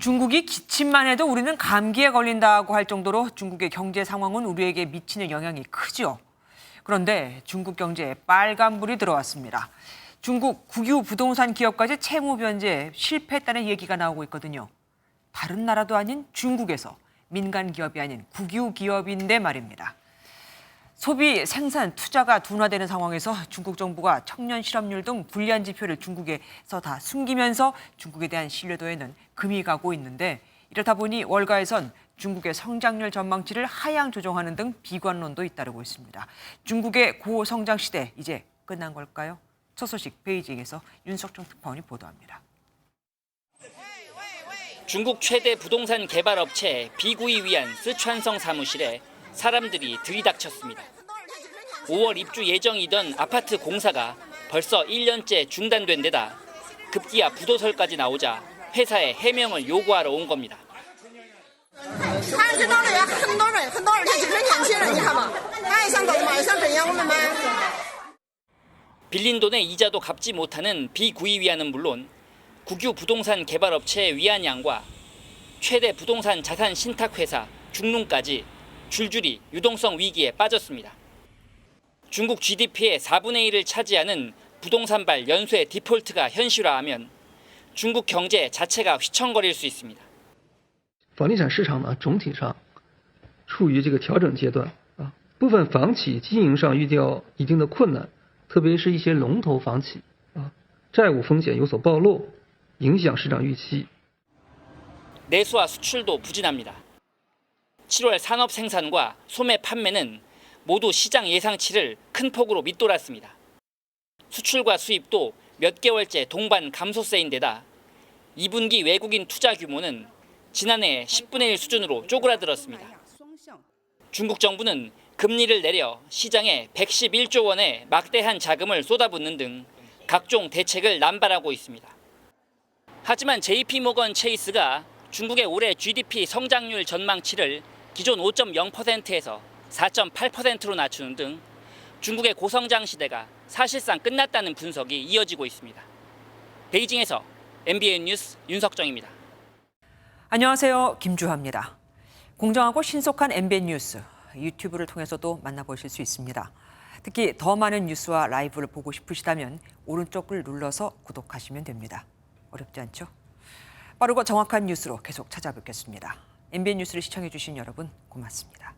중국이 기침만 해도 우리는 감기에 걸린다고 할 정도로 중국의 경제 상황은 우리에게 미치는 영향이 크죠. 그런데 중국 경제에 빨간불이 들어왔습니다. 중국 국유 부동산 기업까지 채무 변제에 실패했다는 얘기가 나오고 있거든요. 다른 나라도 아닌 중국에서 민간 기업이 아닌 국유 기업인데 말입니다. 소비, 생산, 투자가 둔화되는 상황에서 중국 정부가 청년 실업률 등 불리한 지표를 중국에서 다 숨기면서 중국에 대한 신뢰도에는 금이 가고 있는데, 이렇다 보니 월가에선 중국의 성장률 전망치를 하향 조정하는 등 비관론도 잇따르고 있습니다. 중국의 고성장 시대 이제 끝난 걸까요? 첫 소식 베이징에서 윤석정 특파원이 보도합니다. 중국 최대 부동산 개발 업체 비구이 위안 쓰촨성 사무실에 사람들이 들이닥쳤습니다. 5월 입주 예정이던 아파트 공사가 벌써 1년째 중단된 데다 급기야 부도설까지 나오자 회사에 해명을 요구하러 온 겁니다. 빌린 돈의 이자도 갚지 못하는 비구이 위안은 물론 국유 부동산 개발 업체 위안양과 최대 부동산 자산 신탁 회사 중농까지 줄줄이 유동성 위기에 빠졌습니다. 중국 GDP의 4분의 1을 차지하는 부동산발 연쇄 디폴트가 현실화하면 중국 경제 자체가 휘청거릴 수 있습니다. 房地产市场呢，总体上处于这个调整阶段啊，部分房企经营上遇到一定的困难，特别是一些龙头房企啊，债务风险有所暴露，影响市场预期。 내수와 수출도 부진합니다. 7월 산업 생산과 소매 판매는 모두 시장 예상치를 큰 폭으로 밑돌았습니다. 수출과 수입도 몇 개월째 동반 감소세인데다 2분기 외국인 투자 규모는 지난해 10분의 1 수준으로 쪼그라들었습니다. 중국 정부는 금리를 내려 시장에 111조 원의 막대한 자금을 쏟아붓는 등 각종 대책을 남발하고 있습니다. 하지만 JP모건 체이스가 중국의 올해 GDP 성장률 전망치를 기존 5.0%에서 4.8%로 낮추는 등 중국의 고성장 시대가 사실상 끝났다는 분석이 이어지고 있습니다. 베이징에서 MBN 뉴스 윤석정입니다. 안녕하세요. 김주하입니다. 공정하고 신속한 MBN 뉴스, 유튜브를 통해서도 만나보실 수 있습니다. 특히 더 많은 뉴스와 라이브를 보고 싶으시다면 오른쪽을 눌러서 구독하시면 됩니다. 어렵지 않죠? 빠르고 정확한 뉴스로 계속 찾아뵙겠습니다. MBN 뉴스를 시청해주신 여러분 고맙습니다.